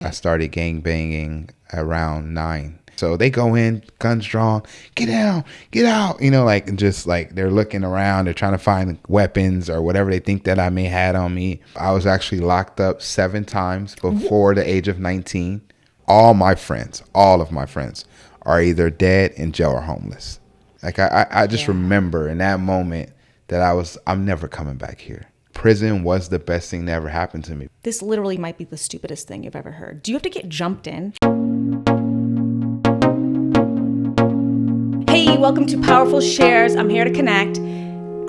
I started gang banging around 9. So they go in, guns drawn, get down, get out, like just like they're looking around, they're trying to find weapons or whatever they think that I may had on me. I was actually locked up 7 times before the age of 19. All of my friends are either dead, in jail, or homeless. Like I just remember in that moment that I'm never coming back here. Prison was the best thing that ever happened to me. This literally might be the stupidest thing you've ever heard. Do you have to get jumped in? Hey, welcome to Powerful Shares. I'm here to connect.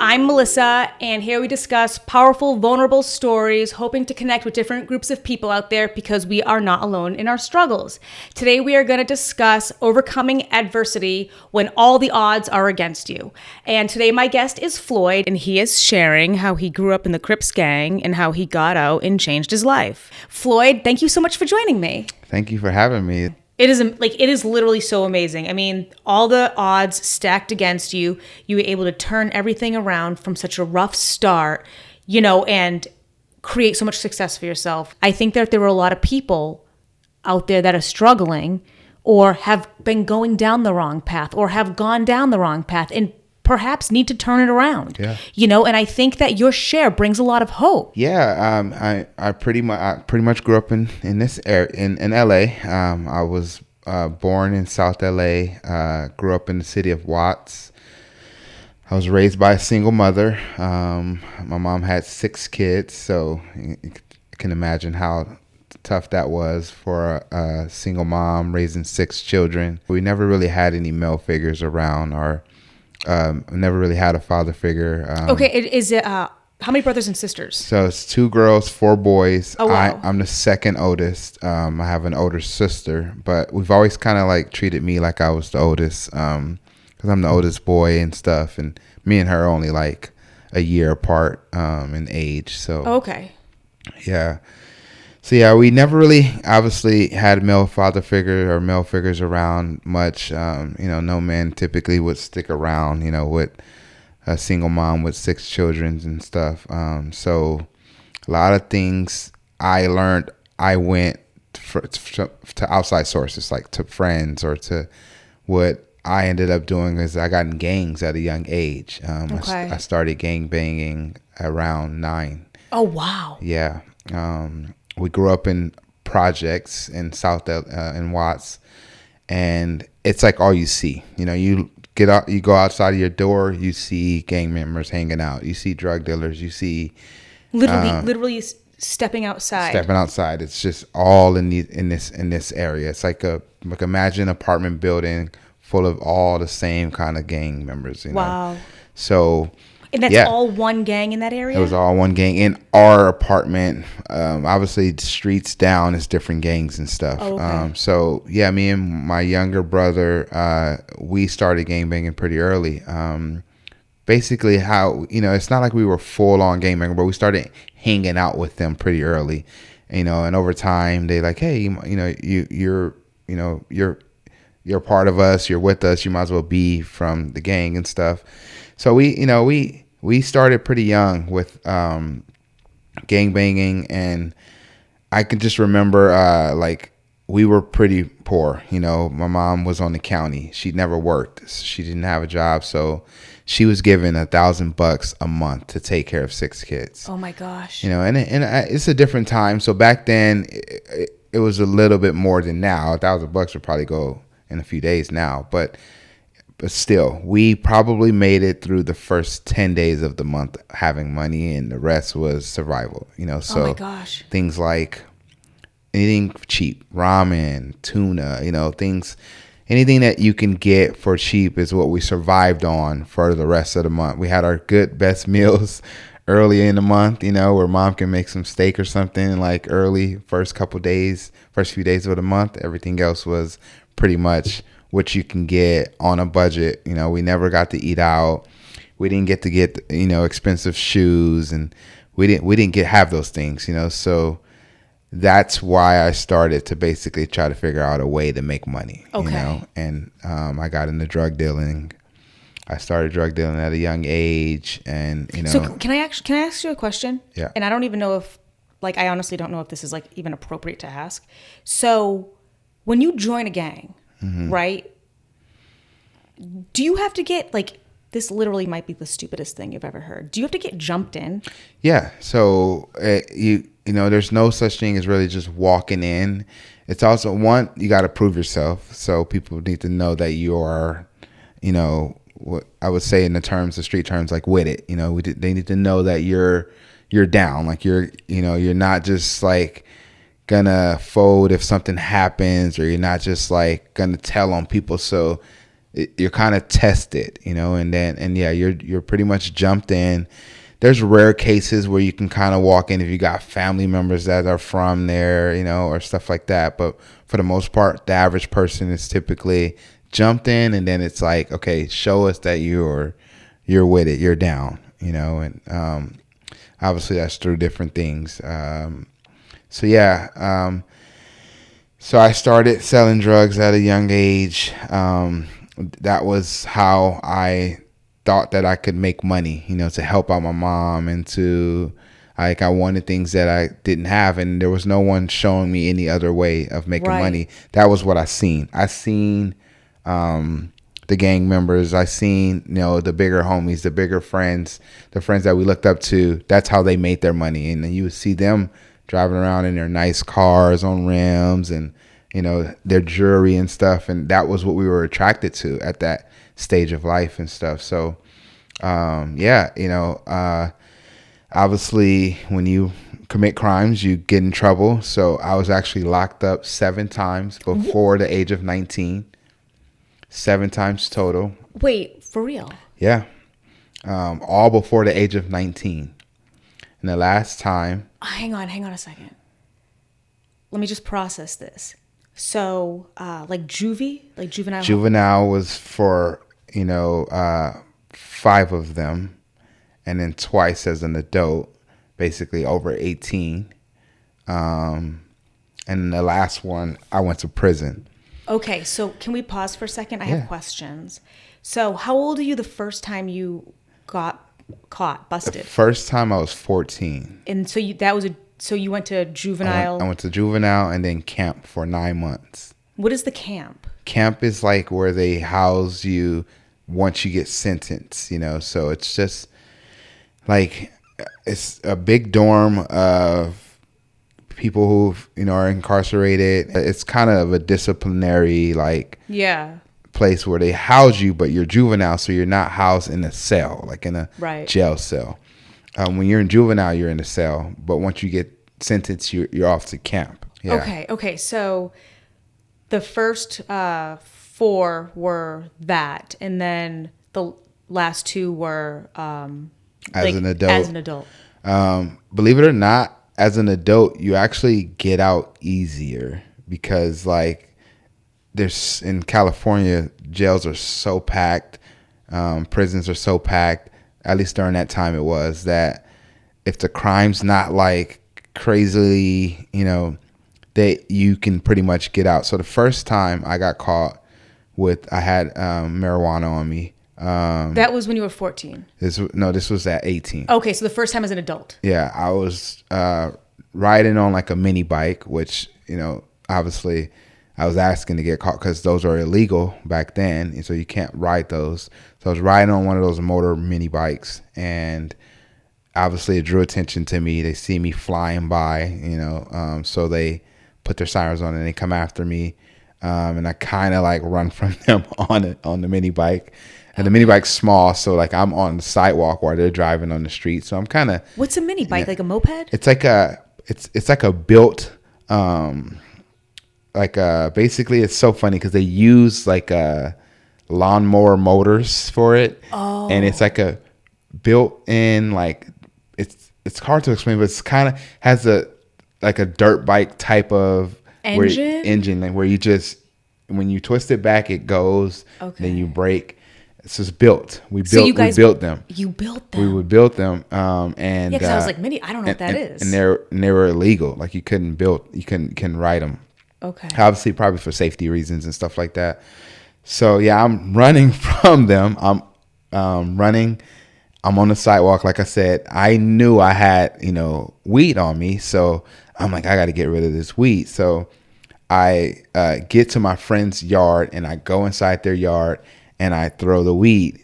I'm Melissa, and here we discuss powerful, vulnerable stories, hoping to connect with different groups of people out there because we are not alone in our struggles. Today, we are going to discuss overcoming adversity when all the odds are against you. And today, my guest is Floyd, and he is sharing how he grew up in the Crips gang and how he got out and changed his life. Floyd, thank you so much for joining me. Thank you for having me. It is literally so amazing. I mean, all the odds stacked against you, you were able to turn everything around from such a rough start, and create so much success for yourself. I think that there were a lot of people out there that are struggling or have been going down the wrong path or have gone down the wrong path and perhaps need to turn it around. Yeah. And I think that your share brings a lot of hope. Yeah. I pretty much grew up in this area in LA. I was born in South LA. Grew up in the city of Watts. I was raised by a single mother. My mom had 6 kids, so you can imagine how tough that was for a single mom raising 6 children. We never really had any male figures around, or never really had a father figure. Okay, is it how many brothers and sisters? So it's 2 girls, 4 boys. Oh, wow. I'm the second oldest. I have an older sister, but we've always kind of like treated me like I was the oldest, because I'm the oldest boy and stuff. And me and her are only like a year apart in age. So okay, yeah. So yeah, we never really obviously had male father figure or male figures around much. No man typically would stick around, with a single mom with 6 children and stuff. So a lot of things I learned, I went to outside sources, like to friends, or to what I ended up doing is I got in gangs at a young age. Okay. I started gang banging around 9. Oh, wow. Yeah. We grew up in projects in South in Watts, and it's like all you see. You get out, you go outside of your door, you see gang members hanging out, you see drug dealers, you see literally stepping outside. It's just all in this area. It's like imagine an apartment building full of all the same kind of gang members. Wow. So. And that's all one gang in that area? It was all one gang in our apartment. Obviously, the streets down is different gangs and stuff. Oh, okay. So, yeah, me and my younger brother, we started gang banging pretty early. Basically, how, it's not like we were full-on gang banging, but we started hanging out with them pretty early. And over time, they like, hey, you're part of us. You're with us. You might as well be from the gang and stuff. So we started pretty young with gang banging, and I could just remember like we were pretty poor. My mom was on the county. She never worked. She didn't have a job, so she was given $1,000 a month to take care of 6 kids. Oh my gosh. And it's a different time. So back then it was a little bit more than now. $1,000 would probably go in a few days now, but still, we probably made it through the first 10 days of the month having money, and the rest was survival, so oh my gosh. Things like anything cheap, ramen, tuna, anything that you can get for cheap is what we survived on for the rest of the month. We had our best meals early in the month, where mom can make some steak or something like early, first few days of the month. Everything else was pretty much what you can get on a budget. We never got to eat out. We didn't get to get, expensive shoes, and we didn't have those things, So that's why I started to basically try to figure out a way to make money, Okay. And I got into drug dealing. I started drug dealing at a young age, and So can I ask you a question? Yeah. And I don't even know if like, I honestly don't know if this is like even appropriate to ask. So when you join a gang, right? Do you have to get like, this literally might be the stupidest thing you've ever heard. Do you have to get jumped in? Yeah. So you know, there's no such thing as really just walking in. It's also you got to prove yourself. So people need to know that you are, you know, what I would say in the street terms, like with it. You know, they need to know that you're down. Like you're not just like gonna fold if something happens, or you're not just like gonna tell on people. So you're kind of tested, you know, and you're pretty much jumped in. There's rare cases where you can kind of walk in if you got family members that are from there, you know, or stuff like that. But for the most part, the average person is typically jumped in, and then it's like, okay, show us that you're with it, you're down, you know, and obviously that's through different things. So I started selling drugs at a young age. That was how I thought that I could make money, you know, to help out my mom, and to I wanted things that I didn't have, and there was no one showing me any other way of making money. That was what I seen. I seen the gang members. I seen, you know, the bigger homies, the bigger friends, the friends that we looked up to. That's how they made their money, and then you would see them driving around in their nice cars on rims, and you know, their jewelry and stuff, and that was what we were attracted to at that stage of life and stuff. So you know, obviously when you commit crimes, you get in trouble. So I was actually locked up 7 times before the age of 19. 7 times total. Wait, for real? Yeah. All before the age of 19. And the last time... Hang on a second. Let me just process this. So, like juvenile? Juvenile was for, you know, 5 of them. And then twice as an adult, basically over 18. And the last one, I went to prison. Okay, so can we pause for a second? I have questions. So how old are you the first time you got caught, busted? The first time I was 14. And so you went to juvenile? I went to juvenile and then camp for 9 months. What is the camp? Camp is like where they house you once you get sentenced, you know. So it's just like, it's a big dorm of people who, you know, are incarcerated. It's kind of a disciplinary place where they house you, but you're juvenile, so you're not housed in a cell, like in a jail cell. When you're in juvenile, you're in a cell, but once you get sentenced, you're off to camp. Yeah. Okay. So the first 4 were that, and then the last 2 were as an adult. As an adult. Believe it or not, as an adult, you actually get out easier, because like there's in California, jails are so packed, prisons are so packed, at least during that time it was, that if the crime's not like crazily, you know, that you can pretty much get out. So the first time I got caught I had marijuana on me. That was when you were 14? This was at 18. Okay, so the first time as an adult. Yeah, I was riding on like a mini bike, which, you know, obviously I was asking to get caught because those are illegal back then, and so you can't ride those. So I was riding on one of those motor mini bikes, and obviously it drew attention to me. They see me flying by, you know, so they put their sirens on and they come after me, and I kind of like run from them on the mini bike. And the mini bike's small, so like I'm on the sidewalk while they're driving on the street. So I'm kind of... What's a mini bike? Like a moped? It's like a built, basically it's so funny because they use like lawnmower motors for it. Oh. And it's like a built-in, like, it's hard to explain, but it's kind of has a dirt bike type of engine, where you just, when you twist it back, it goes. Okay. Then you brake. It's just built. We built them. You built them. We would build them. And because I was like, mini, I don't know what that is. And they were illegal. Like you couldn't ride them. Okay. Obviously, probably for safety reasons and stuff like that. So yeah, I'm running from them. I'm running. I'm on the sidewalk. Like I said, I knew I had, weed on me. So I'm like, I got to get rid of this weed. So I get to my friend's yard and I go inside their yard and I throw the weed.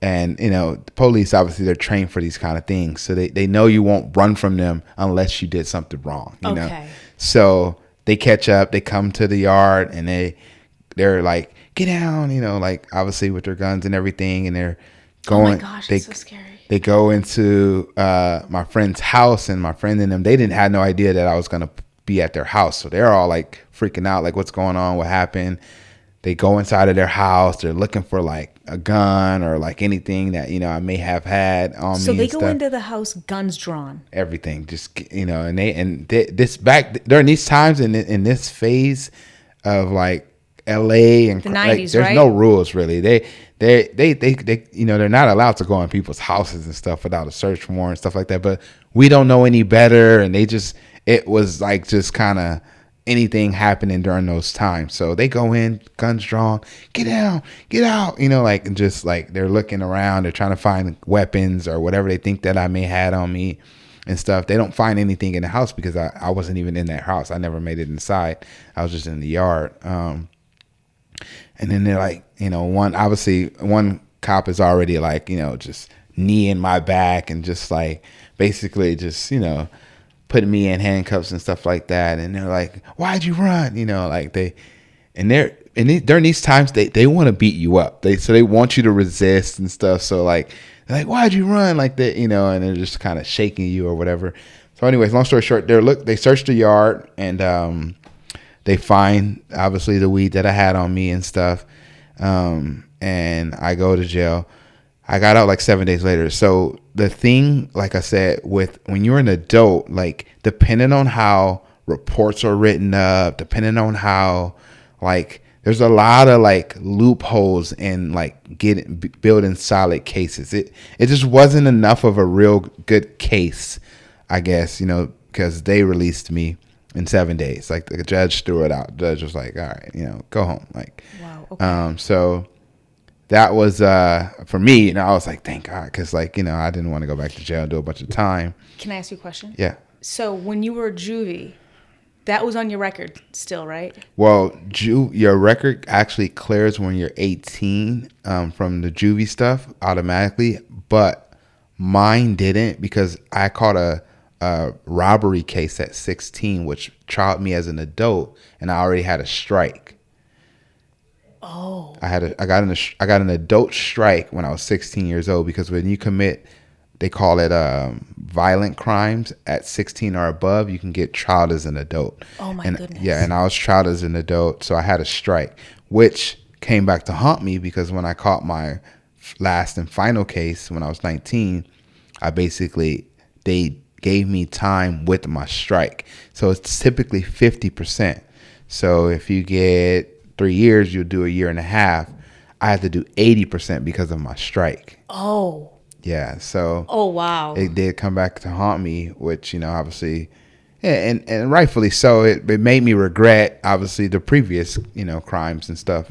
And, the police, obviously, they're trained for these kind of things. So they know you won't run from them unless you did something wrong, you know. So they catch up, they come to the yard and they're like, get down, like obviously with their guns and everything. And they're going, oh my gosh, that's so scary. They go into my friend's house, and my friend and them, they didn't have no idea that I was going to be at their house. So they're all like freaking out, like what's going on, what happened. They go inside of their house. They're looking for like a gun or like anything that, I may have had on me. So they go into the house, guns drawn. Everything, just, this back during these times in this phase of like LA and the 90s, like, there's no rules really. They they're not allowed to go in people's houses and stuff without a search warrant, stuff like that. But we don't know any better, and it was like just kind of anything happening during those times. So they go in, guns drawn, get down, get out, like, and just like they're looking around, they're trying to find weapons or whatever they think that I may had on me and stuff. They don't find anything in the house because I wasn't even in that house. I never made it inside. I was just in the yard. And then they're like, one cop is already like, just knee in my back and just like basically just, putting me in handcuffs and stuff like that. And they're like, why'd you run? During these times, they want to beat you up. They want you to resist and stuff. So like, they're like, why'd you run? Like that, and they're just kind of shaking you or whatever. So anyways, long story short, they search the yard and, they find obviously the weed that I had on me and stuff. And I go to jail. I got out like 7 days later. So the thing, like I said, when you're an adult, like depending on how reports are written up, depending on how like there's a lot of like loopholes in like building solid cases. It just wasn't enough of a real good case, I guess, because they released me in 7 days. Like the judge threw it out. The judge was like, all right, go home. Like, wow. Okay. So that was for me, and I was like, thank God, because like I didn't want to go back to jail and do a bunch of time. Can I ask you a question? Yeah. So when you were juvie, that was on your record still, right? Well, your record actually clears when you're 18 from the juvie stuff automatically, but mine didn't because I caught a robbery case at 16, which tried me as an adult, and I already had a strike. Oh. I got an adult strike when I was 16 years old because when you commit, they call it violent crimes at 16 or above, you can get tried as an adult. Oh my goodness. Yeah, and I was tried as an adult, so I had a strike, which came back to haunt me because when I caught my last and final case when I was 19, they gave me time with my strike. So it's typically 50%. So if you get 3 years, you'll do a year and a half. I had to do 80% because of my strike. Oh. Yeah. So. Oh wow. It did come back to haunt me, which obviously, and rightfully so. It made me regret obviously the previous crimes and stuff.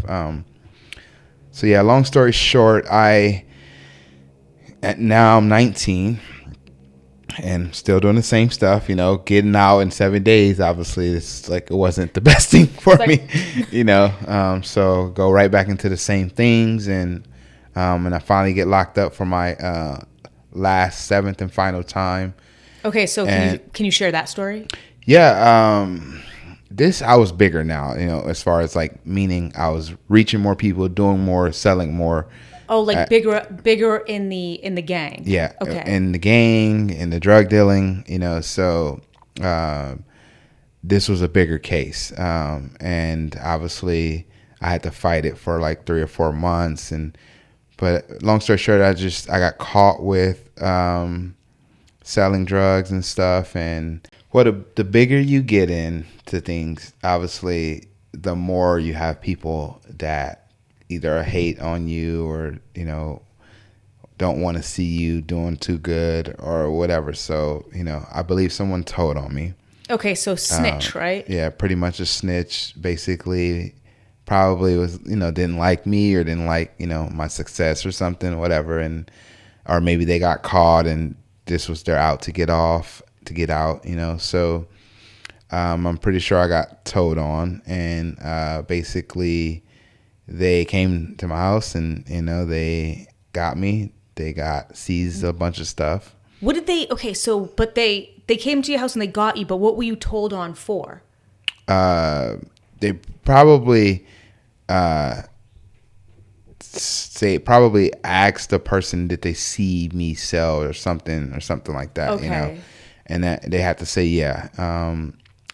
So yeah. Long story short, now I'm 19. And still doing the same stuff, getting out in 7 days. Obviously, it's like it wasn't the best thing for me, So go right back into the same things, and I finally get locked up for my last seventh and final time. Okay, so can you share that story? Yeah, I was bigger now, as far as like meaning I was reaching more people, doing more, selling more. Oh, like bigger in the gang. Yeah. Okay. In the gang, in the drug dealing, so this was a bigger case. And obviously I had to fight it for like 3 or 4 months. But long story short, I got caught with selling drugs and stuff. And the bigger you get into things, obviously, the more you have people that either hate on you or, don't want to see you doing too good or whatever. So, I believe someone told on me. Okay, so snitch, right? Yeah, pretty much a snitch, basically. Probably was, didn't like me or didn't like, my success or something, whatever. And or maybe they got caught and this was their out to get out, So I'm pretty sure I got towed on, and basically they came to my house and, they got me. They seized a bunch of stuff. What did they, okay, so, but they came to your house and they got you, but what were you told on for? They probably asked the person, did they see me sell or something like that, Okay. And that they had to say yeah.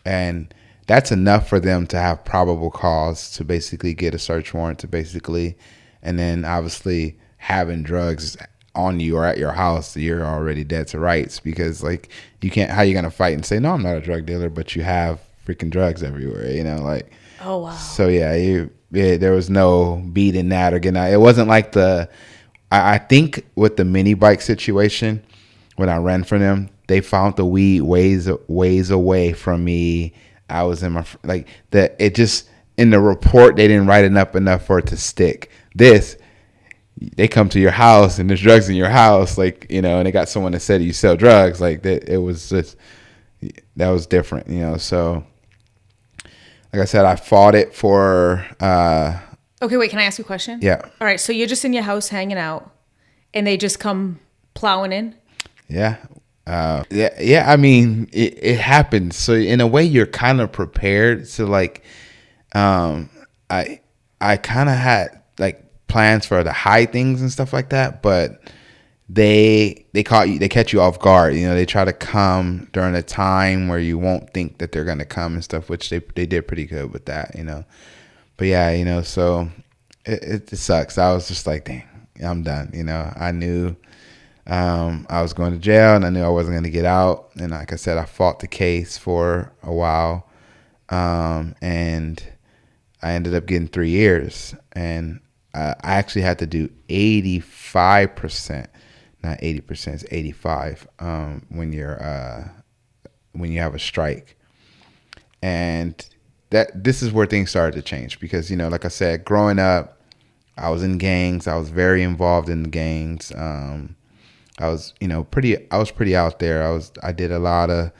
And that's enough for them to have probable cause to basically get a search warrant and then obviously having drugs on you or at your house, you're already dead to rights, because like you can't, how you gonna fight and say, no, I'm not a drug dealer, but you have freaking drugs everywhere, Oh, wow. So there was no beating that or getting out. It wasn't like I think with the mini bike situation, when I ran from them, they found the weed ways away from me. I was in it just, in the report, they didn't write enough for it to stick. They come to your house and there's drugs in your house, and they got someone that said you sell drugs, that. It was just, that was different, so like I said, I fought it for Okay, wait, can I ask you a question? Yeah. All right, so you're just in your house hanging out and they just come plowing in? Yeah. Yeah. I mean, it happens. So in a way, you're kind of prepared. So I kind of had plans for the high things and stuff like that, but they catch you off guard. They try to come during a time where you won't think that they're gonna come and stuff, which they did pretty good with that. But yeah, so it sucks. I was just like, dang, I'm done. I knew I was going to jail, and I knew I wasn't going to get out. And like I said, I fought the case for a while, and I ended up getting 3 years. And I actually had to do 85%, not 80%, it's 85 when you have a strike. And this is where things started to change, because like I said, growing up, I was in gangs. I was very involved in the gangs. I was pretty out there. I did a lot of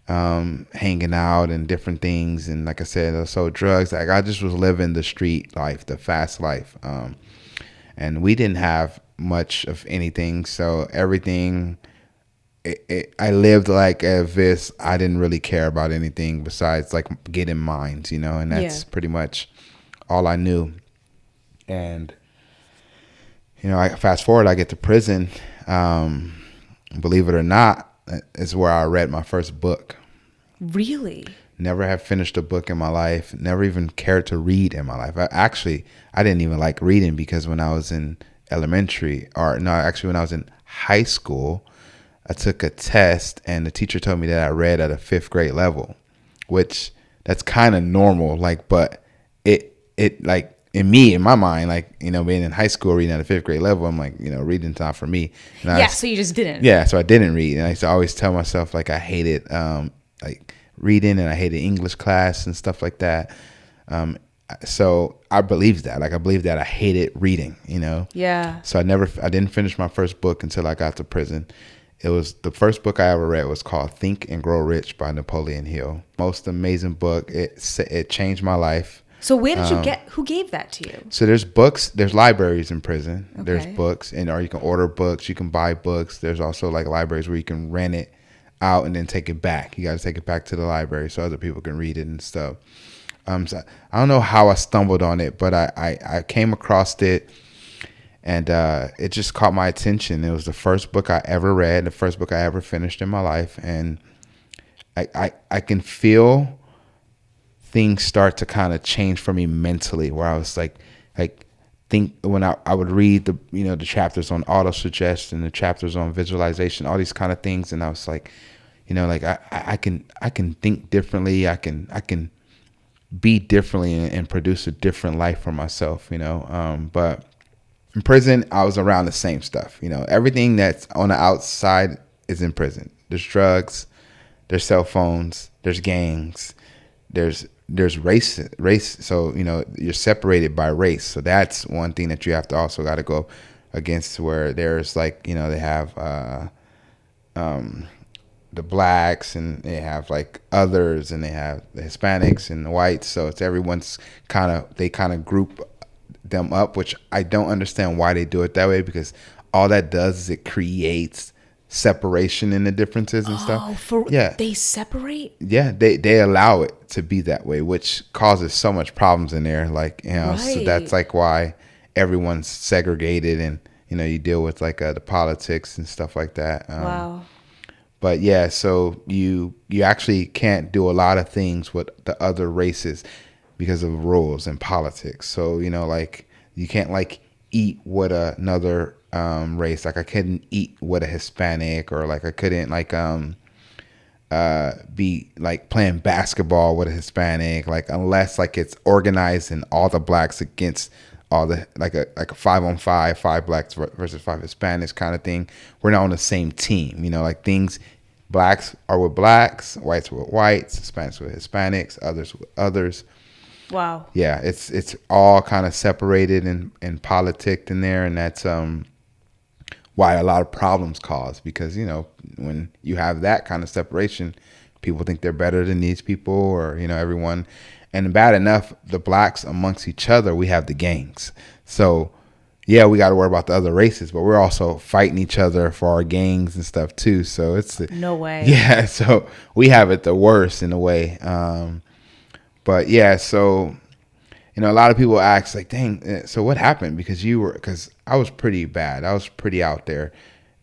hanging out and different things, and like I said, I sold drugs. I just was living the street life, the fast life, and we didn't have much of anything. So everything, I lived like as if I didn't really care about anything besides getting mines, and that's pretty much all I knew. And I fast forward, I get to prison. Believe it or not, is where I read my first book. Really? Never have finished a book in my life. Never even cared to read in my life. I didn't even like reading, because when I was in when I was in high school, I took a test and the teacher told me that I read at a 5th grade level, which that's kind of normal. But it in my mind, being in high school reading at a 5th grade level, I'm like, reading's not for me. And so you just didn't. Yeah, so I didn't read. And I used to always tell myself I hated reading, and I hated English class and stuff like that. So I believed that. I believed that I hated reading, Yeah. So I didn't finish my first book until I got to prison. It was the first book I ever read was called Think and Grow Rich by Napoleon Hill. Most amazing book. It changed my life. So where did you who gave that to you? So there's books, there's libraries in prison. Okay. There's books, or you can order books, you can buy books. There's also libraries where you can rent it out and then take it back. You got to take it back to the library so other people can read it and stuff. So I don't know how I stumbled on it, but I came across it, and it just caught my attention. It was the first book I ever read, the first book I ever finished in my life, and I can feel things start to kind of change for me mentally, where I was think when I would read the chapters on auto suggestion, the chapters on visualization, all these kind of things, and I was I can think differently. I can be differently and produce a different life for myself, but in prison, I was around the same stuff. Everything that's on the outside is in prison. There's drugs, there's cell phones, there's gangs, there's race. So, you're separated by race. So that's one thing that you have to also got to go against where there's like, they have the blacks, and they have like others, and they have the Hispanics and the whites. So it's everyone's they kind of group them up, which I don't understand why they do it that way, because all that does is it creates separation in the differences and stuff. They separate? Yeah, they allow it to be that way, which causes so much problems in there. Like, so that's like why everyone's segregated, and you deal with like the politics and stuff like that. Wow. But yeah, so you actually can't do a lot of things with the other races because of rules and politics. So like you can't like eat with another race. Like I couldn't eat with a Hispanic, or like I couldn't like be like playing basketball with a Hispanic, like unless like it's organized and all the blacks against all the like a 5-on-5, 5 blacks versus 5 Hispanics kind of thing. We're not on the same team, like things. Blacks are with blacks, whites with whites, Hispanics with Hispanics, others with others. Wow. Yeah, it's all kind of separated and politicked in there, and that's why a lot of problems cause, because when you have that kind of separation, people think they're better than these people, or everyone. And bad enough, the blacks amongst each other, we have the gangs. So yeah, we got to worry about the other races, but we're also fighting each other for our gangs and stuff too. So it's no way. Yeah, so we have it the worst in a way. But yeah, so a lot of people ask like, dang, so what happened? Because I was pretty bad. I was pretty out there,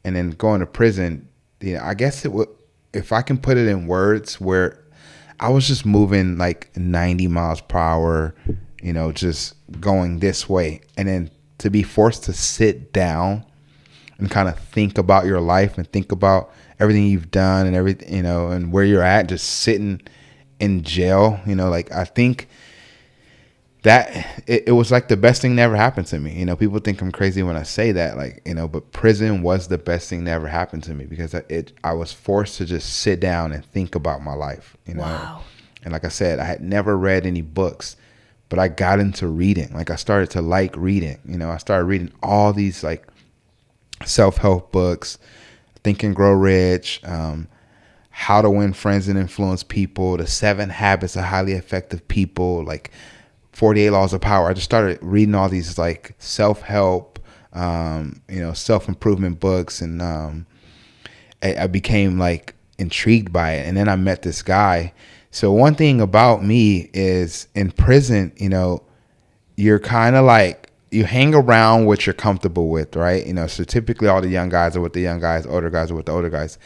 and then going to prison. I guess it would, if I can put it in words, where I was just moving like 90 miles per hour, just going this way, and then to be forced to sit down and kind of think about your life and think about everything you've done and everything, and where you're at, just sitting in jail, like I think that it was like the best thing that ever happened to me. People think I'm crazy when I say that, like, but prison was the best thing that ever happened to me, because I was forced to just sit down and think about my life, Wow. And like I said, I had never read any books, but I got into reading. Like I started to like reading, I started reading all these like self-help books, Think and Grow Rich, How to Win Friends and Influence People, The 7 Habits of Highly Effective People, like 48 Laws of Power. I just started reading all these like self-help, self-improvement books, and I became like intrigued by it. And then I met this guy. So one thing about me is in prison, you're kind of like, you hang around what you're comfortable with, right? So typically all the young guys are with the young guys, older guys are with the older guys.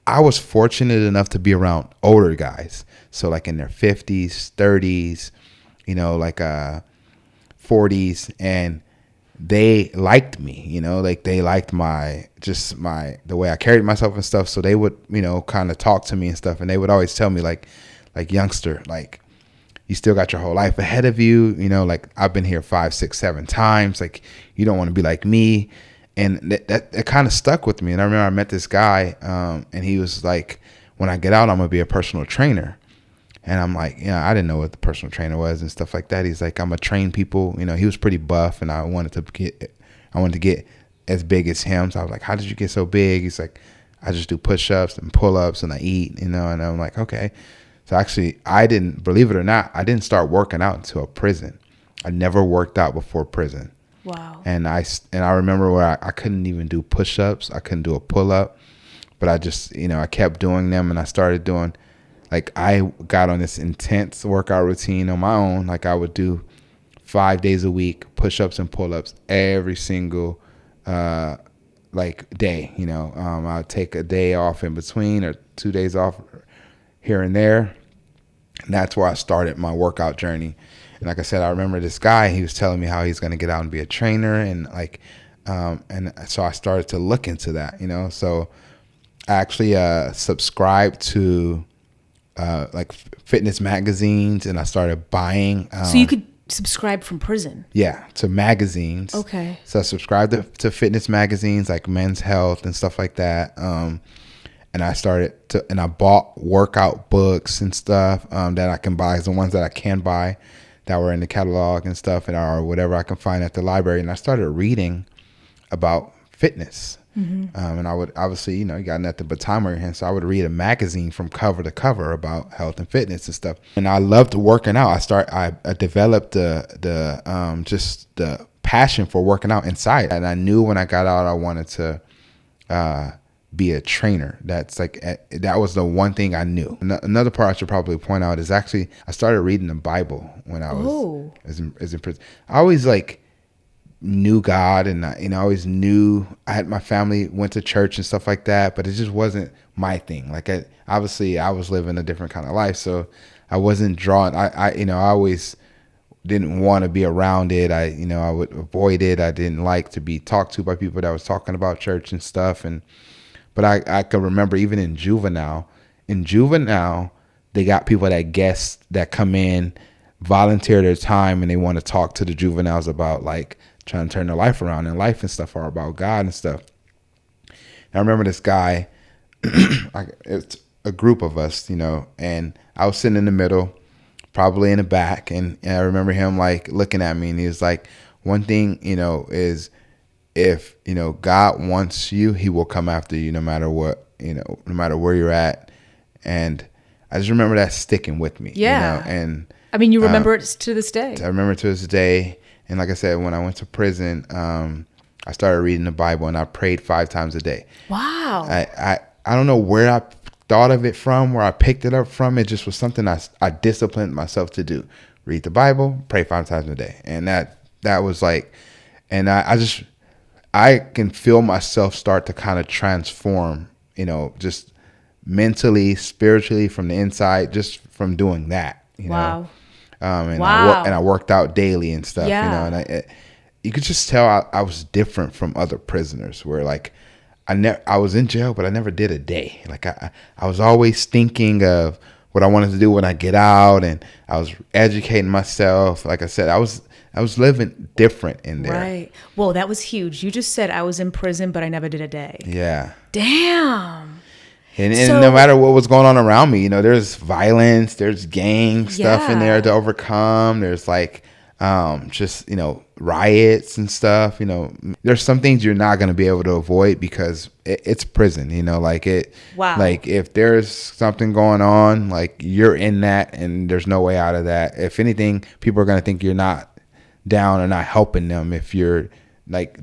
I was fortunate enough to be around older guys. So like in their 50s, 30s, like 40s, and they liked me, like they liked the way I carried myself and stuff. So they would, kind of talk to me and stuff, and they would always tell me like youngster, like you still got your whole life ahead of you, like I've been here 5, 6, 7 times, like you don't want to be like me. And that kind of stuck with me. And I remember I met this guy, and he was like, when I get out, I'm gonna be a personal trainer. And I'm like, I didn't know what the personal trainer was and stuff like that. He's like, I'm gonna train people. He was pretty buff, and I wanted to get as big as him. So I was like, how did you get so big? He's like, I just do push-ups and pull-ups, and I eat, and I'm like, okay. So actually, believe it or not, I didn't start working out until prison. I never worked out before prison. Wow. And I remember where I couldn't even do push-ups. I couldn't do a pull-up, but I just, I kept doing them, and I started doing, like I got on this intense workout routine on my own. Like I would do 5 days a week, push-ups and pull-ups every single day. I'd take a day off in between, or 2 days off here and there. And that's where I started my workout journey. And like I said, I remember this guy, he was telling me how he's going to get out and be a trainer. And and so I started to look into that, So I actually subscribed to like fitness magazines, and I started buying. So you could subscribe from prison? Yeah, to magazines. Okay. So I subscribed to fitness magazines like Men's Health and stuff like that. And I bought workout books and stuff that I can buy, the ones that I can buy that were in the catalog and stuff, or whatever I can find at the library. And I started reading about fitness. And I would obviously, you got nothing but time on your hands. So I would read a magazine from cover to cover about health and fitness and stuff. And I loved working out. I developed the just the passion for working out inside. And I knew when I got out, I wanted to be a trainer. That's like, that was the one thing I knew. Another part I should probably point out is actually I started reading the Bible when I was in prison. I always knew God, and I always knew I had my family went to church and stuff like that, but it just wasn't my thing. Like obviously I was living a different kind of life, so I wasn't drawn. I always didn't want to be around it. I would avoid it. I didn't like to be talked to by people that was talking about church and stuff. But I can remember even in juvenile, they got people that come in, volunteer their time, and they want to talk to the juveniles about trying to turn their life around, and life and stuff are about God and stuff. And I remember this guy, it's a group of us, and I was sitting in the middle, probably in the back, and I remember him looking at me, and he was like, one thing, is if, God wants you, he will come after you no matter what, no matter where you're at. And I just remember that sticking with me. Yeah. And I mean, you remember it to this day. I remember it to this day. And like I said, when I went to prison, I started reading the Bible, and I prayed 5 times a day. Wow. I don't know where I thought of it from, where I picked it up from. It just was something I disciplined myself to do. Read the Bible, pray 5 times a day. And that was and I can feel myself start to kind of transform, just mentally, spiritually, from the inside, just from doing that, Wow. And wow. I worked out daily and stuff, Yeah. and you could just tell I was different from other prisoners, where I was in jail, but I never did a day. I was always thinking of what I wanted to do when I get out, and I was educating myself. Like I said, I was living different in there. Right. Well, that was huge. You just said I was in prison, but I never did a day. Yeah. Damn. And no matter what was going on around me, there's violence, there's gang stuff in there to overcome. There's just, riots and stuff. There's some things you're not going to be able to avoid because it's prison, Wow. If there's something going on, you're in that, and there's no way out of that. If anything, people are going to think you're not down or not helping them if you're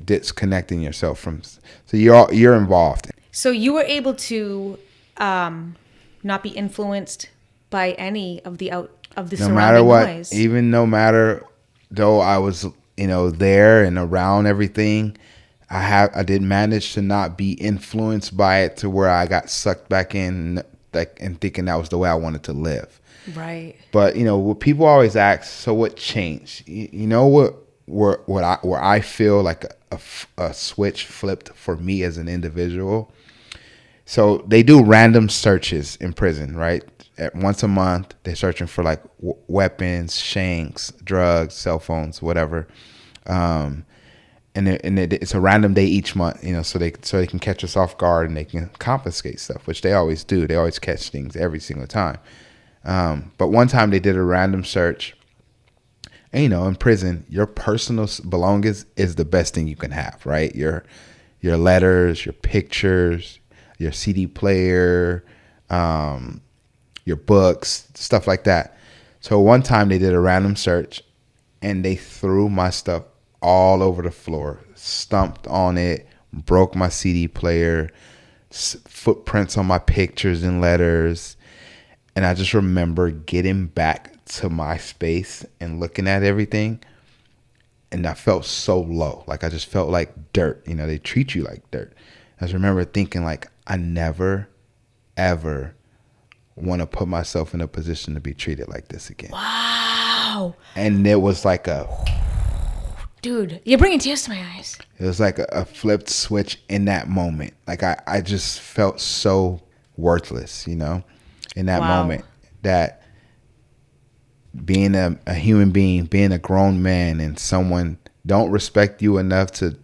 disconnecting yourself from. So you're involved. So you were able to not be influenced by any of the surrounding noise. Even no matter though I was there and around everything, I did manage to not be influenced by it to where I got sucked back in and thinking that was the way I wanted to live. Right. But what people always ask, so what changed? Where I feel like a switch flipped for me as an individual. So they do random searches in prison, right? Once a month, they're searching for weapons, shanks, drugs, cell phones, whatever. And it's a random day each month, so they can catch us off guard, and they can confiscate stuff, which they always do. They always catch things every single time. But one time they did a random search. And, in prison, your personal belongings is the best thing you can have, right? Your letters, your pictures, your CD player, your books, stuff like that. So one time they did a random search, and they threw my stuff all over the floor, stomped on it, broke my CD player, footprints on my pictures and letters. And I just remember getting back to my space and looking at everything, and I felt so low. I just felt like dirt. They treat you like dirt. I just remember thinking I never, ever want to put myself in a position to be treated like this again. Wow. And it was Dude, you're bringing tears to my eyes. It was a flipped switch in that moment. I just felt so worthless, in that moment, that being a human being, being a grown man, and someone don't respect you enough to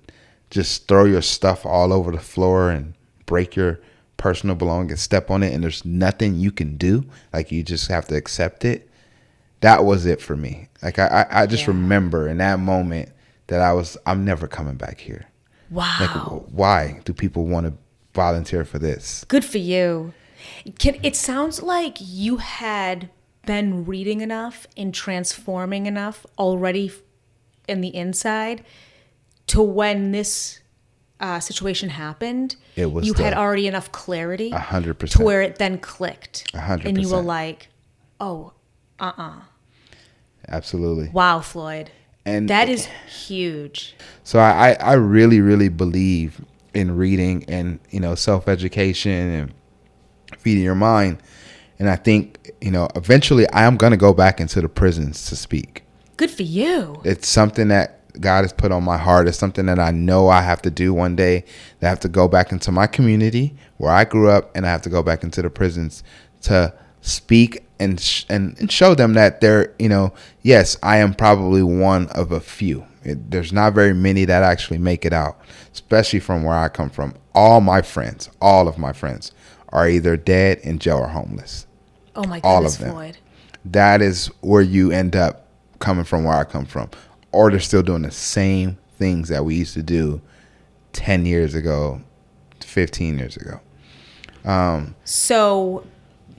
just throw your stuff all over the floor and break your personal belongings, step on it, and there's nothing you can do. You just have to accept it. That was it for me. I just remember in that moment that I'm never coming back here. Like, Wow. why do people want to volunteer for this? Good for you. It sounds like you had been reading enough and transforming enough already in the inside to when this situation happened, It was you had already enough clarity 100%. to where it then clicked. 100%. And you were like, oh, Absolutely. wow, Floyd. And that is huge. So I really, really believe in reading and, self-education and feeding your mind. And I think, eventually I am going to go back into the prisons to speak. Good for you. It's something that God has put on my heart. It's something that I know I have to do one day. I have to go back into my community where I grew up, and I have to go back into the prisons to speak and show them that they're, yes, I am probably one of a few. There's not very many that actually make it out, especially from where I come from. All of my friends are either dead, in jail, or homeless. Oh my All goodness, of them. Floyd. That is where you end up coming from, where I come from. Or they're still doing the same things that we used to do 10 years ago, 15 years ago. So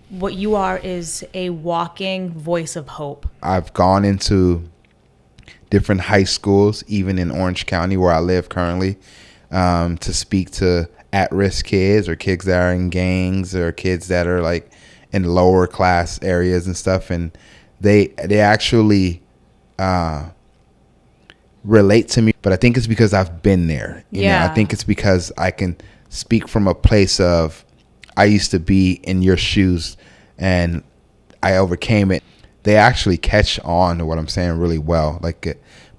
what you are is a walking voice of hope. I've gone into different high schools, even in Orange County where I live currently, to speak to at-risk kids or kids that are in gangs or kids that are like in lower class areas and stuff. And they actually relate to me, but I think it's because I've been there. You know, I think it's because I can speak from a place of, I used to be in your shoes and I overcame it. They actually catch on to what I'm saying really well.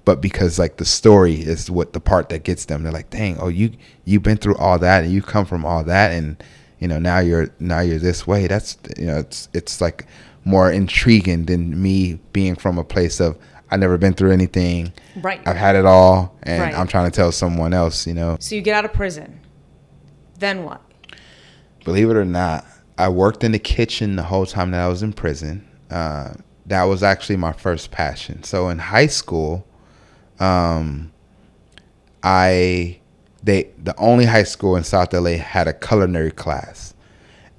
But because like the story is what the part that gets them. They're like, dang, oh, you've been through all that and you come from all that, and now you're this way. That's it's like more intriguing than me being from a place of, I've never been through anything. Right. I've had it all, and Right. I'm trying to tell someone else, So you get out of prison. Then what? Believe it or not, I worked in the kitchen the whole time that I was in prison. That was actually my first passion. So in high school, the only high school in South LA had a culinary class,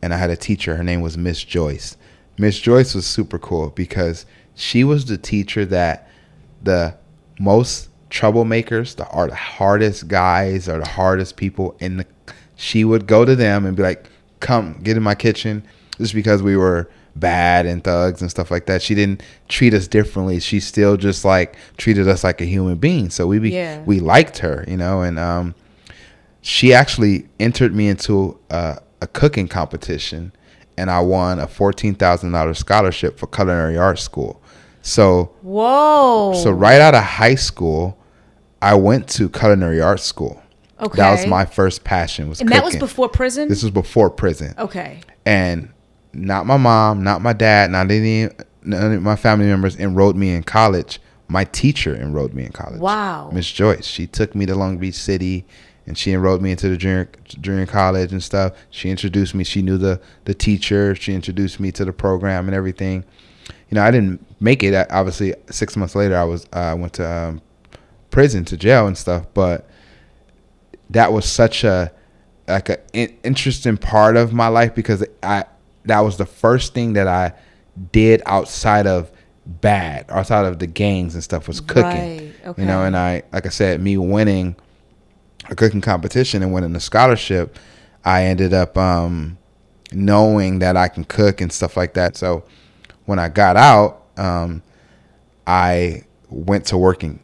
and I had a teacher. Her name was Miss Joyce. Miss Joyce was super cool because she was the teacher that the most troublemakers, the hardest guys or the hardest people she would go to them and be like, come get in my kitchen, just because we were bad and thugs and stuff like that. She didn't treat us differently. She still just like treated us like a human being. So we liked her, and she actually entered me into a cooking competition, and I won a $14,000 scholarship for culinary arts school. So right out of high school, I went to culinary arts school. Okay. That was my first passion, was cooking. And that was before prison? This was before prison. Okay. And not my mom, not my dad, none of my family members enrolled me in college. My teacher enrolled me in college. Wow. Miss Joyce. She took me to Long Beach City, and she enrolled me into the junior college and stuff. She introduced me. She knew the teacher. She introduced me to the program and everything. I didn't make it. Obviously, 6 months later, I went to prison, to jail and stuff. But that was such an interesting part of my life, because that was the first thing that I did outside of the gangs and stuff, was cooking. Right. Okay. And like I said, me winning a cooking competition and winning a scholarship, I ended up knowing that I can cook and stuff like that. So when I got out, I went to working.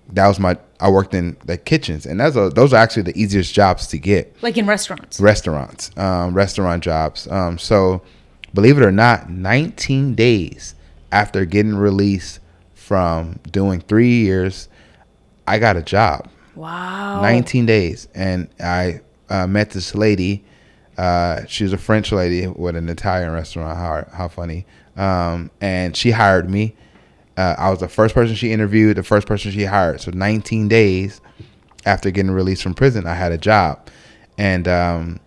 I worked in the kitchens, and those are actually the easiest jobs to get. Like in restaurants? Restaurant jobs. So believe it or not, 19 days after getting released from doing 3 years, I got a job. Wow. 19 days. And I met this lady. She was a French lady with an Italian restaurant. How funny. And she hired me. I was the first person she interviewed, the first person she hired. So 19 days after getting released from prison, I had a job. And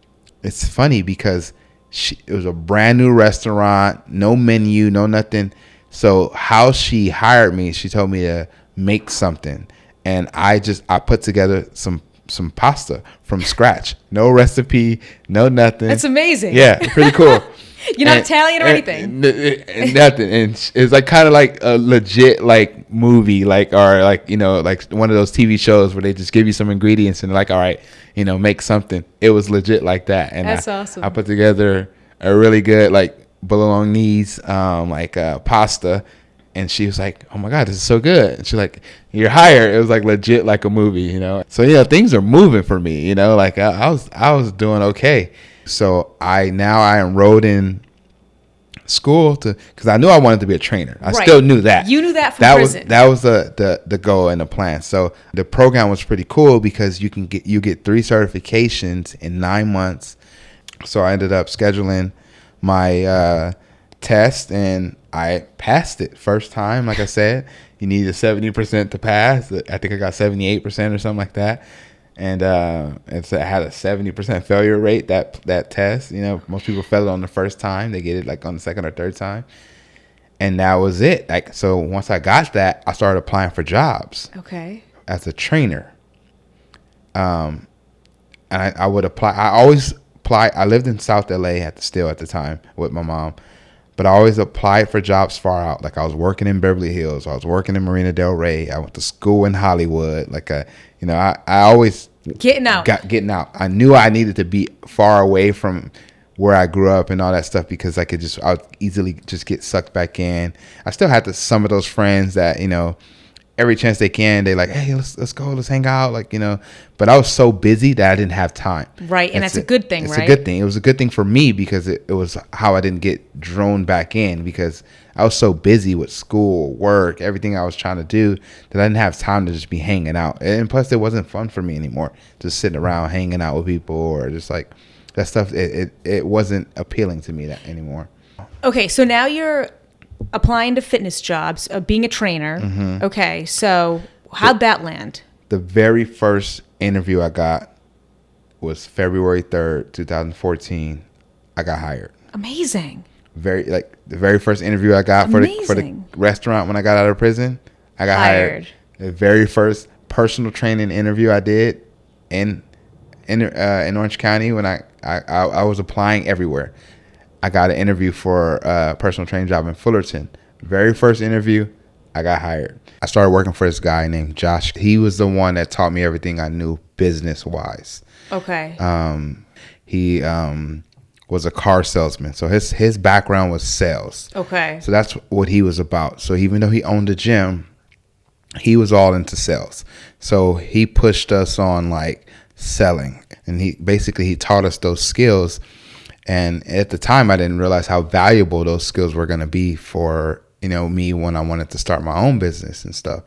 it's funny because it was a brand new restaurant, no menu, no nothing. So how she hired me, she told me to make something. And I put together some some pasta from scratch. No recipe, no nothing. That's amazing. Yeah, pretty cool. You're not Italian or anything. Nothing. And it's like kind of like a legit like movie, like, or like, you know, like one of those TV shows where they just give you some ingredients and they're like, all right, you know, make something. It was legit like that. And that's awesome. I put together a really good like bolognese, pasta. And she was like, oh my God, this is so good. And she's like, you're hired. It was like legit like a movie, you know? So yeah, things are moving for me, you know, like I was doing okay. So I enrolled in school because I knew I wanted to be a trainer. I still knew that. You knew that from prison. That was the goal and the plan. So the program was pretty cool because you get 3 certifications in 9 months. So I ended up scheduling my test and I passed it first time. Like I said, you need a 70% to pass. I think I got 78% or something like that. And it had a 70% failure rate, that test. You know, most people fail it on the first time. They get it like on the second or third time. And that was it. Like, so once I got that, I started applying for jobs. Okay. As a trainer. And I would apply. I always apply. I lived in South LA at the time with my mom. But I always applied for jobs far out. Like I was working in Beverly Hills. I was working in Marina Del Rey. I went to school in Hollywood. Like I always getting out. I knew I needed to be far away from where I grew up and all that stuff because I would easily just get sucked back in. I still had some of those friends that, you know, every chance they can, they like, hey, let's go, let's hang out, like, you know. But I was so busy that I didn't have time. Right, and that's a good thing, right? It's a good thing. It was a good thing for me because it was how I didn't get drawn back in because I was so busy with school, work, everything I was trying to do that I didn't have time to just be hanging out. And plus, it wasn't fun for me anymore, just sitting around hanging out with people or just like that stuff. It wasn't appealing to me that anymore. Okay, so now you're applying to fitness jobs, being a trainer. Mm-hmm. Okay, so how'd that land? The very first interview I got was February 3rd, 2014. I got hired. Amazing. The very first interview I got for the restaurant when I got out of prison, I got hired. The very first personal training interview I did in Orange County when I was applying everywhere. I got an interview for a personal training job in Fullerton. Very first interview, I got hired. I started working for this guy named Josh. He was the one that taught me everything I knew business-wise. Okay. He was a car salesman. So his background was sales. Okay. So that's what he was about. So even though he owned a gym, he was all into sales. So he pushed us on like selling. And he taught us those skills. And at the time, I didn't realize how valuable those skills were going to be for, you know, me when I wanted to start my own business and stuff.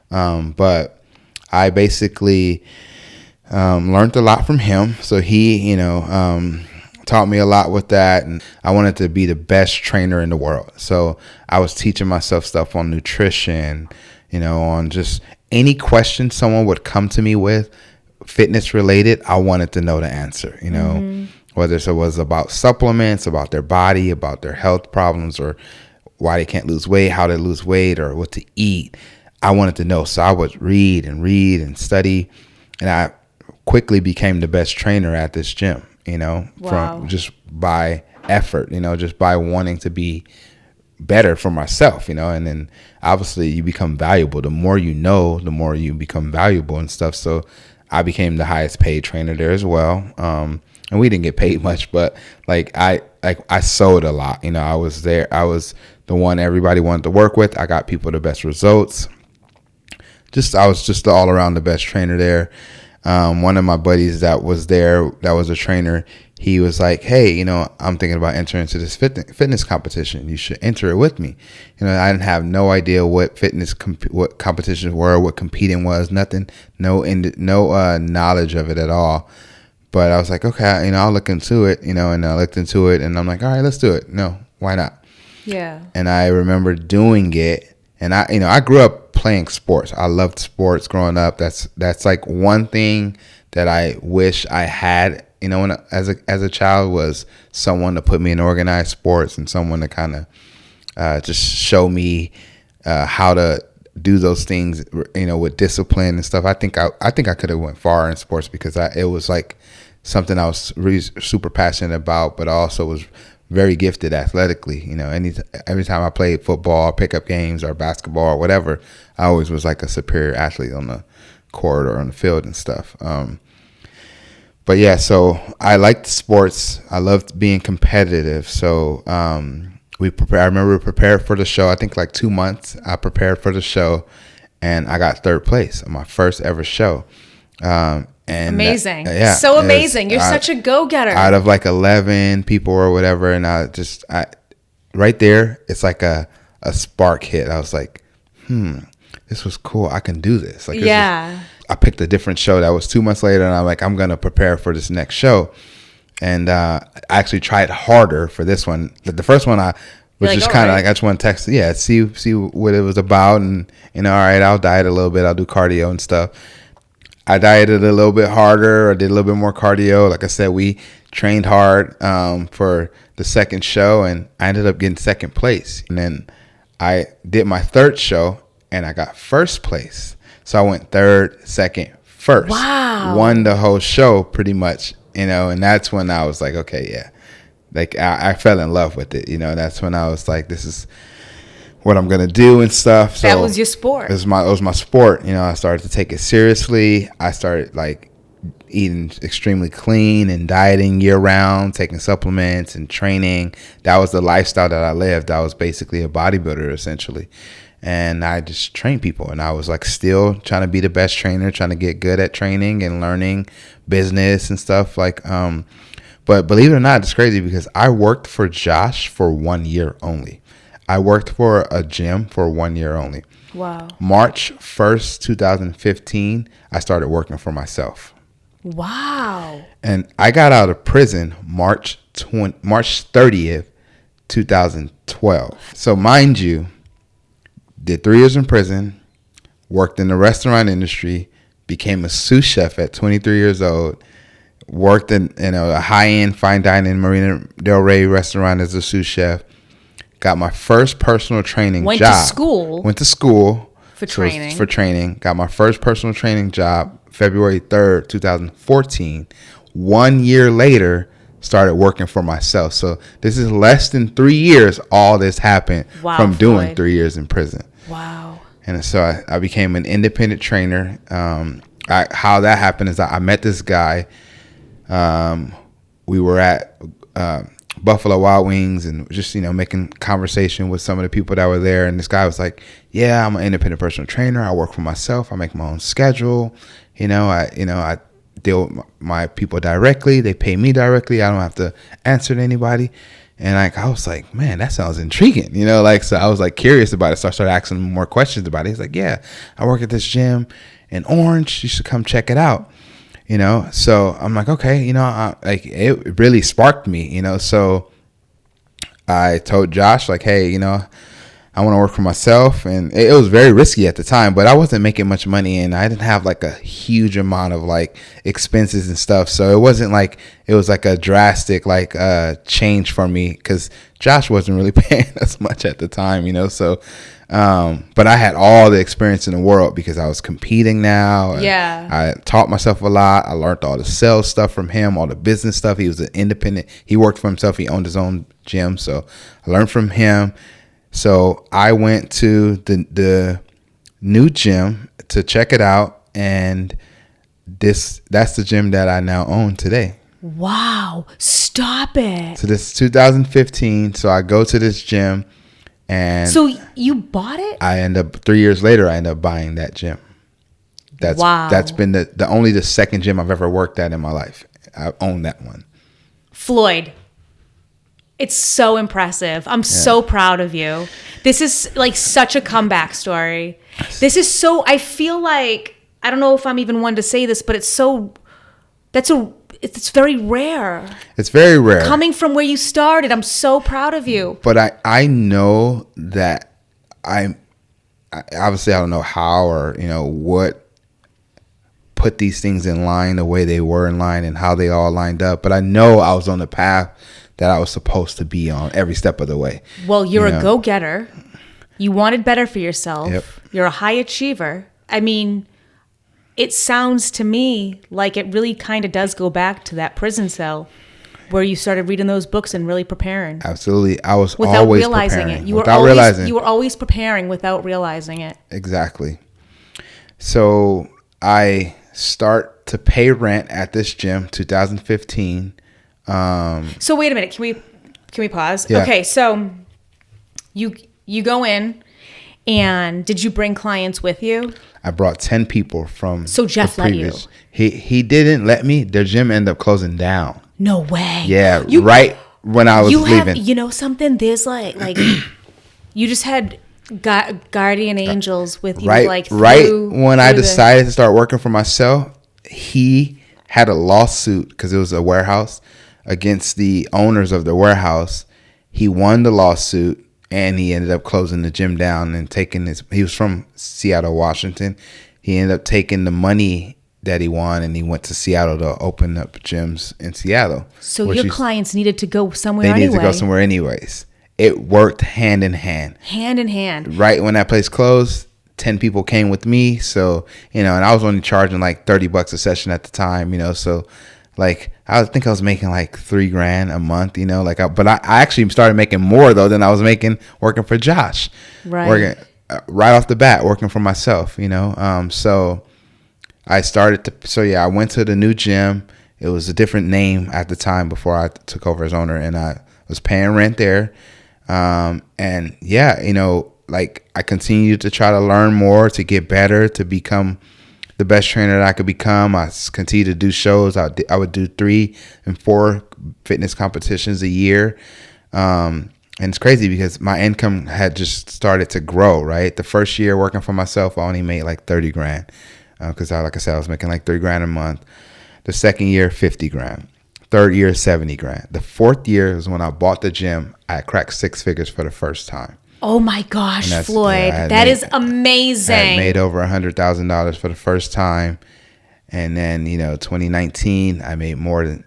But I basically learned a lot from him. So he, you know, taught me a lot with that. And I wanted to be the best trainer in the world. So I was teaching myself stuff on nutrition, you know, on just any question someone would come to me with, fitness related, I wanted to know the answer, you know. Mm-hmm. Whether it was about supplements, about their body, about their health problems, or why they can't lose weight, how to lose weight, or what to eat. I wanted to know. So I would read and study. And I quickly became the best trainer at this gym, you know, from just by effort, you know, just by wanting to be better for myself, you know. And then obviously you become valuable. The more you know, the more you become valuable and stuff. So I became the highest paid trainer there as well. And we didn't get paid much, but I sold a lot. You know, I was there. I was the one everybody wanted to work with. I got people the best results. I was just all around the best trainer there. One of my buddies that was there, that was a trainer, he was like, hey, you know, I'm thinking about entering into this fitness competition. You should enter it with me. You know, I didn't have no idea what what competitions were, what competing was, nothing, no knowledge of it at all. But I was like, okay, you know, I'll look into it, you know, and I looked into it and I'm like, all right, let's do it. No, why not? Yeah. And I remember doing it. And I grew up playing sports. I loved sports growing up. That's like one thing that I wish I had, you know, as a child, was someone to put me in organized sports and someone to kind of just show me how to do those things, with discipline and stuff. I think I could have went far in sports because it was like something I was really super passionate about, but I also was very gifted athletically. Every time I played football, pickup games, or basketball or whatever, I always was like a superior athlete on the court or on the field and stuff. But yeah, so I liked sports. I loved being competitive. So I remember we prepared for the show. I think like 2 months I prepared for the show, and I got third place on my first ever show. And amazing. So amazing. You're such a go-getter. Out of like 11 people or whatever. And I right there, it's like a spark hit. I was like, this was cool. I can do this. Like, I picked a different show that was 2 months later, and I'm like, I'm going to prepare for this next show. And I actually tried harder for this one. The first one I was just kind of like, I just want to text, see what it was about. And, all right, I'll diet a little bit. I'll do cardio and stuff. I dieted a little bit harder. I did a little bit more cardio. Like I said, we trained hard for the second show, and I ended up getting second place. And then I did my third show, and I got first place. So I went third, second, first. Wow. Won the whole show pretty much, and that's when I was like, okay, yeah. Like I fell in love with it, That's when I was like, this is what I'm going to do and stuff. So that was your sport. It was my sport. I started to take it seriously. I started like eating extremely clean and dieting year round, taking supplements and training. That was the lifestyle that I lived. I was basically a bodybuilder essentially. And I just trained people, and I was like still trying to be the best trainer, trying to get good at training and learning business and stuff like, but believe it or not, it's crazy because I worked for Josh for 1 year only. I worked for a gym for 1 year only. Wow. March 1st, 2015, I started working for myself. Wow. And I got out of prison March 30th, 2012. So mind you, did 3 years in prison, worked in the restaurant industry, became a sous chef at 23 years old, worked in a high-end fine dining Marina Del Rey restaurant as a sous chef, got my first personal training job. Went to school for training. Got my first personal training job February 3rd, 2014. 1 year later, started working for myself. So this is less than 3 years all this happened from doing Floyd. 3 years in prison. Wow. And so I became an independent trainer. How that happened is I met this guy. We were at Buffalo Wild Wings and just, making conversation with some of the people that were there. And this guy was like, yeah, I'm an independent personal trainer. I work for myself. I make my own schedule. I deal with my people directly. They pay me directly. I don't have to answer to anybody. And I was like, man, that sounds intriguing, so I was like curious about it. So I started asking him more questions about it. He's like, yeah, I work at this gym in Orange. You should come check it out, So I'm like, okay, it really sparked me, So I told Josh like, hey, I want to work for myself. And it was very risky at the time, but I wasn't making much money and I didn't have like a huge amount of like expenses and stuff. So it wasn't like, it was like a drastic like change for me because Josh wasn't really paying us much at the time, So, but I had all the experience in the world because I was competing now. Yeah. I taught myself a lot. I learned all the sales stuff from him, all the business stuff. He was an independent. He worked for himself. He owned his own gym. So I learned from him. So I went to the new gym to check it out, and that's the gym that I now own today. Wow. Stop it. So this is 2015. So I go to this gym, and so you bought it? I end up 3 years later, I end up buying that gym. That's been the second gym I've ever worked at in my life. I own that one. Floyd. It's so impressive. I'm so proud of you. This is like such a comeback story. This is so, I feel like, I don't know if I'm even one to say this, but it's very rare. It's very rare. Coming from where you started, I'm so proud of you. But I know that obviously I don't know how or, what put these things in line the way they were in line and how they all lined up. But I know I was on the path that I was supposed to be on every step of the way. Well, you're a go-getter. You wanted better for yourself. Yep. You're a high achiever. I mean, it sounds to me like it really kind of does go back to that prison cell where you started reading those books and really preparing. Absolutely. I was without always realizing preparing. it. You were always preparing without realizing it. Exactly. So I start to pay rent at this gym, 2015. So wait a minute. Can we pause? Yeah. Okay. So you go in, and did you bring clients with you? I brought 10 people from. So Jeff let you. He didn't let me. Their gym ended up closing down. No way. Yeah. Right when I was leaving. You know something? There's like you just had guardian angels with you. Right when I decided to start working for myself, he had a lawsuit because it was a warehouse against the owners of the warehouse. He won the lawsuit and he ended up closing the gym down and taking he was from Seattle, Washington. He ended up taking the money that he won and he went to Seattle to open up gyms in Seattle. So your clients needed to go somewhere anyway. They needed to go somewhere anyways. It worked hand in hand. Hand in hand. Right when that place closed, 10 people came with me. So, and I was only charging like $30 a session at the time, so like, I think I was making like $3,000 a month, but I actually started making more though than I was making working for Josh. Right. Working right off the bat, working for myself, so I I went to the new gym. It was a different name at the time before I took over as owner, and I was paying rent there. And yeah, like I continued to try to learn more, to get better, to become the best trainer that I could become. I continued to do shows. I would do 3 and 4 fitness competitions a year. And it's crazy because my income had just started to grow, right? The first year working for myself, I only made like $30,000. Cause like I said, I was making like $3,000 a month. The second year, $50,000. Third year, $70,000. The fourth year is when I bought the gym. I cracked 6 figures for the first time. Oh my gosh, Floyd. That is amazing. I made over $100,000 for the first time. And then, 2019, I made more than,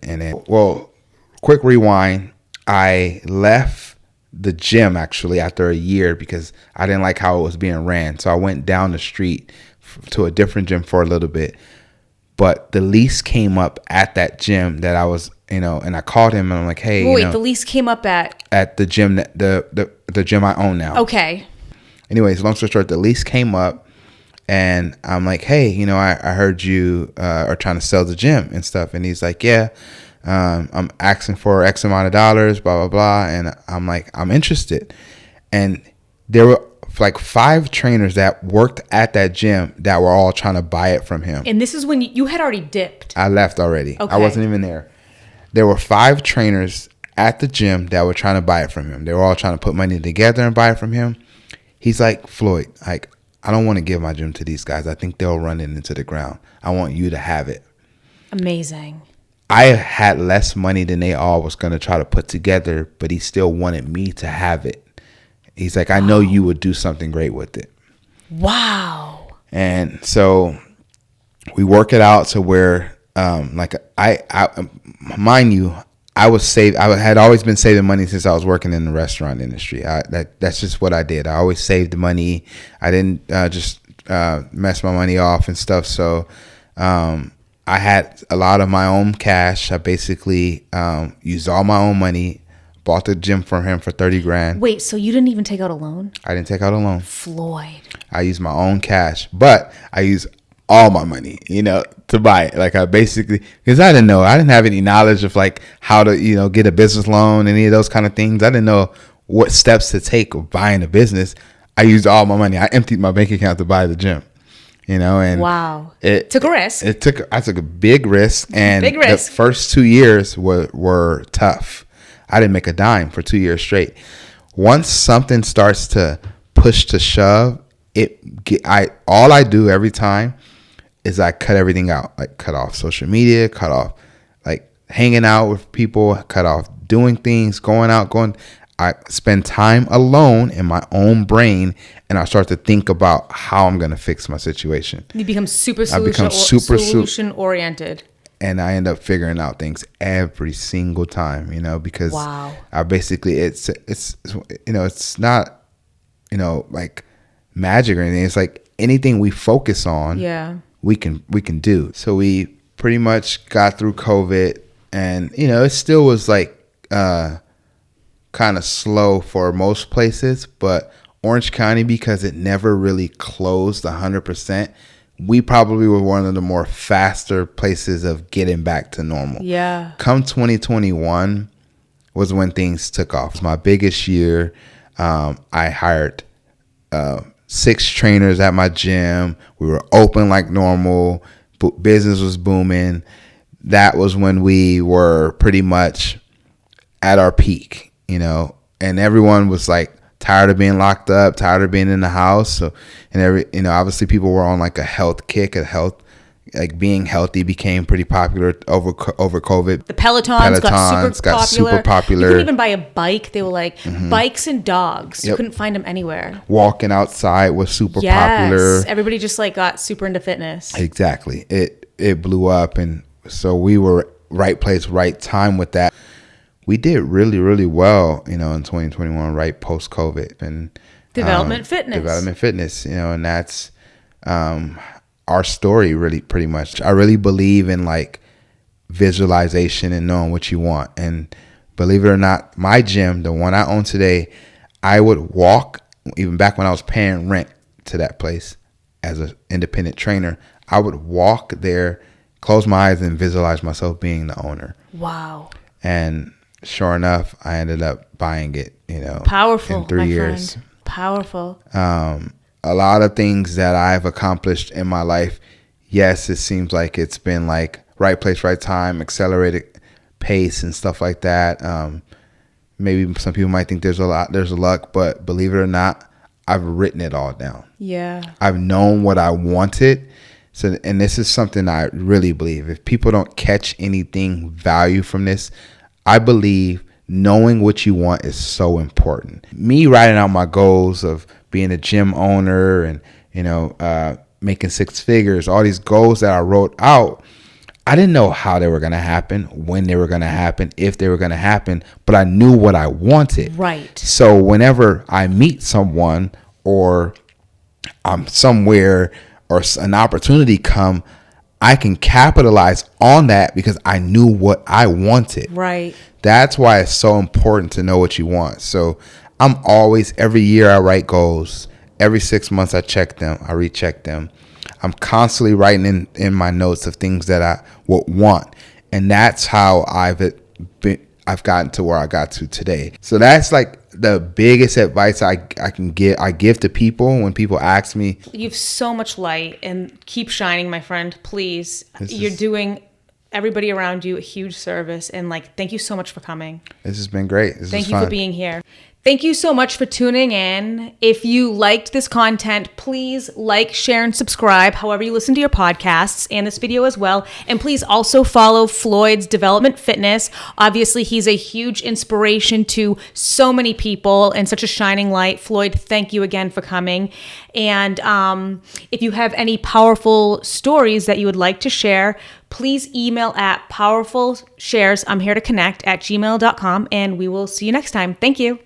quick rewind. I left the gym actually after a year because I didn't like how it was being ran. So I went down the street to a different gym for a little bit. But the lease came up at that gym that I was, and I called him and I'm like, hey, wait, the lease came up at the gym that the gym I own now. Okay. Anyways, long story short, the lease came up and I'm like, hey, I heard you are trying to sell the gym and stuff. And he's like, yeah, I'm asking for X amount of dollars, blah, blah, blah. And I'm like, I'm interested. And there were like 5 trainers that worked at that gym that were all trying to buy it from him. And this is when you had already dipped. I left already. Okay. I wasn't even there. There were 5 trainers at the gym that were trying to buy it from him. They were all trying to put money together and buy it from him. He's like, Floyd, like, I don't want to give my gym to these guys. I think they'll run it into the ground. I want you to have it. Amazing. I had less money than they all was going to try to put together, but he still wanted me to have it. He's like, I know you would do something great with it. Wow. And so we work it out to where, like I mind you, I had always been saving money since I was working in the restaurant industry. That's just what I did. I always saved money. I didn't just mess my money off and stuff. So I had a lot of my own cash. I basically used all my own money. Bought the gym from him for $30,000. Wait, so you didn't even take out a loan? I didn't take out a loan. Floyd. I used my own cash, but I used all my money, to buy it. Like I basically, because I didn't have any knowledge of like how to, get a business loan, any of those kind of things. I didn't know what steps to take of buying a business. I used all my money. I emptied my bank account to buy the gym, and wow, it took a risk. I took a big risk, and the first 2 years were tough. I didn't make a dime for 2 years straight. Once something starts to push to shove, all I do every time is I cut everything out. Like cut off social media, cut off like hanging out with people, cut off doing things, I spend time alone in my own brain, and I start to think about how I'm going to fix my situation. You become solution oriented. And I end up figuring out things every single time, because wow. I basically, it's not, like magic or anything. It's like anything we focus on, we can do. So we pretty much got through COVID, and it still was like kind of slow for most places, but Orange County, because it never really closed 100%, we probably were one of the more faster places of getting back to normal. Yeah. Come 2021 was when things took off. It's my biggest year. I hired 6 trainers at my gym. We were open like normal. Business was booming. That was when we were pretty much at our peak, and everyone was like tired of being locked up, tired of being in the house. So, and obviously people were on like a health kick, like being healthy became pretty popular over COVID. The Pelotons got super popular. You couldn't even buy a bike. They were like bikes and dogs. You couldn't find them anywhere. Walking outside was super popular. Everybody just like got super into fitness. Exactly. It blew up, and so we were right place, right time with that. We did really, really well, in 2021, right post COVID, and development fitness, and that's our story, really, pretty much. I really believe in like visualization and knowing what you want. And believe it or not, my gym, the one I own today, I would walk, even back when I was paying rent to that place as an independent trainer, I would walk there, close my eyes, and visualize myself being the owner. Wow. And sure enough, I ended up buying it, Powerful, in 3 years. Friend. Powerful. A lot of things that I've accomplished in my life, yes, it seems like it's been like right place, right time, accelerated pace and stuff like that. Maybe some people might think there's luck, but believe it or not, I've written it all down. Yeah. I've known what I wanted. So, and this is something I really believe. If people don't catch anything value from this, I believe knowing what you want is so important. Me writing out my goals of being a gym owner and, making 6 figures, all these goals that I wrote out, I didn't know how they were going to happen, when they were going to happen, if they were going to happen, but I knew what I wanted. Right. So whenever I meet someone or I'm somewhere or an opportunity come, I can capitalize on that because I knew what I wanted. Right. That's why it's so important to know what you want. So I'm always, every year I write goals. Every 6 months I check them. I recheck them. I'm constantly writing in my notes of things that I would want. And that's how I've gotten to where I got to today. So that's like the biggest advice I give to people when people ask me. You have so much light, and keep shining, my friend. Please. You're doing everybody around you a huge service, and thank you so much for coming. This has been great. Thank you for being here. Thank you so much for tuning in. If you liked this content, please like, share, and subscribe however you listen to your podcasts, and this video as well. And please also follow Floyd's Development Fitness. Obviously, he's a huge inspiration to so many people and such a shining light. Floyd, thank you again for coming. And if you have any powerful stories that you would like to share, please email at powerfulshares, I'm here to connect, @gmail.com, and we will see you next time. Thank you.